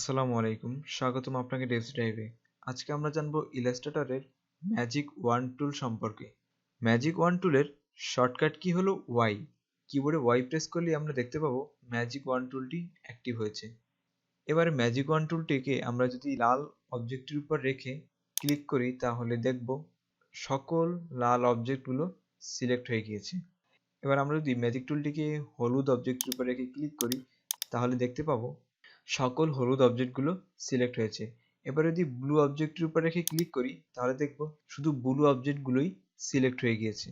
আসসালামু আলাইকুম, স্বাগতম আপনাকে ডেভসড্রাইভে। আজকে আমরা জানবো ইলাস্ট্রেটরের ম্যাজিক ওয়ান টুল সম্পর্কে। ম্যাজিক ওয়ান টুলের শর্টকাট কি হলো ওয়াই। কিবোর্ডে ওয়াই প্রেস করলে আমরা দেখতে পাবো ম্যাজিক ওয়ান টুলটি অ্যাক্টিভ হয়েছে। এবারে ম্যাজিক ওয়ান টুলটিকে আমরা যদি লাল অবজেক্টের উপর রেখে ক্লিক করি তাহলে দেখব সকল লাল অবজেক্টগুলো সিলেক্ট হয়ে গিয়েছে। এবার আমরা যদি ম্যাজিক টুলটিকে হলুদ অবজেক্টের উপর রেখে ক্লিক করি তাহলে দেখতে পাবো সকল হলুদ অবজেক্টগুলো সিলেক্ট হয়েছে। এবার যদি ব্লু অবজেক্টের উপর রেখে ক্লিক করি তাহলে দেখব শুধু ব্লু অবজেক্টগুলোই সিলেক্ট হয়ে গিয়েছে।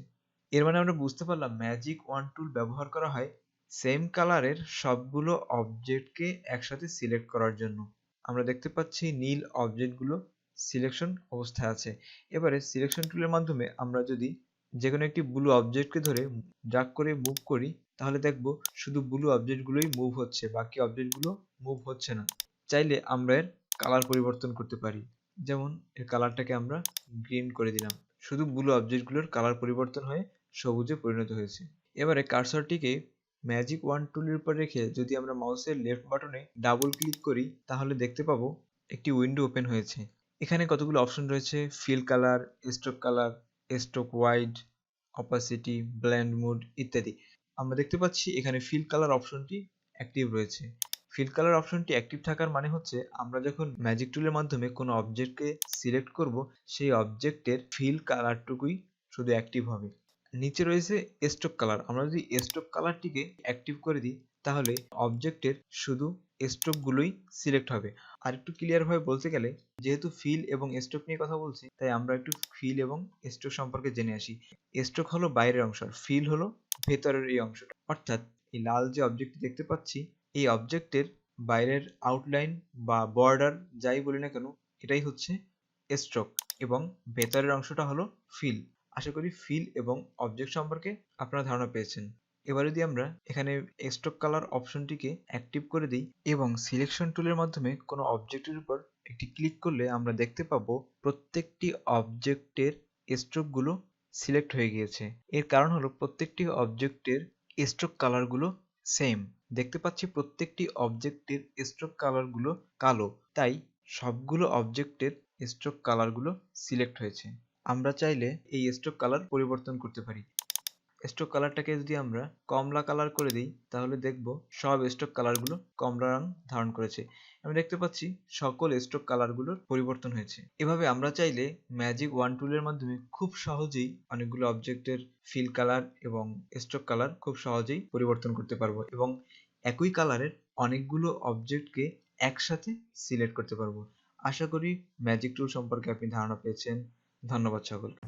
এর মানে আমরা বুঝতে পারলাম ম্যাজিক ওয়ান টুল ব্যবহার করা হয় সেম কালারের সবগুলো অবজেক্টকে একসাথে সিলেক্ট করার জন্য। আমরা দেখতে পাচ্ছি নীল অবজেক্টগুলো সিলেকশন অবস্থায় আছে। এবারে সিলেকশন টুলের মাধ্যমে আমরা যদি যে কোনো একটি ব্লু অবজেক্টকে ধরে ড্র্যাগ করে মুভ করি তাহলে দেখব শুধু ব্লু অবজেক্টগুলোই মুভ হচ্ছে, বাকি অবজেক্টগুলো মুভ হচ্ছে না। চাইলে আমরা এর কালার পরিবর্তন করতে পারি, যেমন এর কালারটাকে আমরা গ্রিন করে দিলাম। শুধু ব্লু অবজেক্টগুলোর কালার পরিবর্তন হয়ে সবুজে পরিণত হয়েছে। এবারে কার্সরটিকে ম্যাজিক ওয়ান টুলের উপর রেখে যদি আমরা মাউসের লেফট বাটনে ডাবল ক্লিক করি তাহলে দেখতে পাবো একটি উইন্ডো ওপেন হয়েছে। এখানে কতগুলো অপশন রয়েছে: fill colour, stroke wide, opacity, blend mode ইত্যাদি। আমরা দেখতে পাচ্ছি এখানে ফিল কালার অপশনটি অ্যাক্টিভ রয়েছে। ফিল কালার অপশনটি অ্যাক্টিভ থাকার মানে হচ্ছে আমরা যখন ম্যাজিক টুলের মাধ্যমে কোনো অবজেক্টকে সিলেক্ট করব সেই অবজেক্টের ফিল কালারটুকুই শুধু অ্যাক্টিভ হবে। নিচে রয়েছে স্ট্রোক কালার। আমরা যদি স্ট্রোক কালারটিকে অ্যাক্টিভ করে দিই তাহলে অবজেক্টের শুধু স্ট্রোকগুলোই সিলেক্ট হবে। আর একটু ক্লিয়ারভাবে বলতে গেলে, যেহেতু ফিল এবং স্ট্রোক নিয়ে কথা বলছি তাই আমরা একটু ফিল এবং স্ট্রোক সম্পর্কে জেনে আসি। স্ট্রোক হলো বাইরের অংশ, ফিল হলো ভেতরের এই অংশটা। অর্থাৎ এই লাল যে অবজেক্টটি দেখতে পাচ্ছি এই অবজেক্টের বাইরের আউটলাইন বা বর্ডার যাই বলি না কেন এটাই হচ্ছে স্ট্রোক এবং ভেতরের অংশটা হলো ফিল। আশা করি ফিল এবং অবজেক্ট সম্পর্কে আপনারা ধারণা পেয়েছেন। এবার যদি আমরা এখানে স্ট্রোক কালার অপশনটিকে অ্যাক্টিভ করে দিই এবং সিলেকশন টুলের মাধ্যমে কোনো অবজেক্টের উপর একটি ক্লিক করলে আমরা দেখতে পাবো প্রত্যেকটি অবজেক্টের স্ট্রোকগুলো সিলেক্ট হয়ে গিয়েছে। এর কারণ হলো প্রত্যেকটি অবজেক্টের স্ট্রোক কালারগুলো সেম। দেখতে পাচ্ছি প্রত্যেকটি অবজেক্টের স্ট্রোক কালারগুলো কালো, তাই সবগুলো অবজেক্টের স্ট্রোক কালারগুলো সিলেক্ট হয়েছে। আমরা চাইলে এই স্ট্রোক কালার পরিবর্তন করতে পারি। স্ট্রোক কালারটাকে যদি আমরা কমলা কালার করে দিই তাহলে দেখব সব স্ট্রোক কালারগুলো কমলা রং ধারণ করেছে। আমি দেখতে পাচ্ছি সকল স্ট্রোক কালারগুলোর পরিবর্তন হয়েছে। এভাবে আমরা চাইলে ম্যাজিক ওয়ান টুলের মাধ্যমে খুব সহজেই অনেকগুলো অবজেক্টের ফিল কালার এবং স্ট্রোক কালার খুব সহজেই পরিবর্তন করতে পারবো এবং একই কালারের অনেকগুলো অবজেক্টকে একসাথে সিলেক্ট করতে পারবো। আশা করি ম্যাজিক টুল সম্পর্কে আপনি ধারণা পেয়েছেন। ধন্যবাদ সকলকে।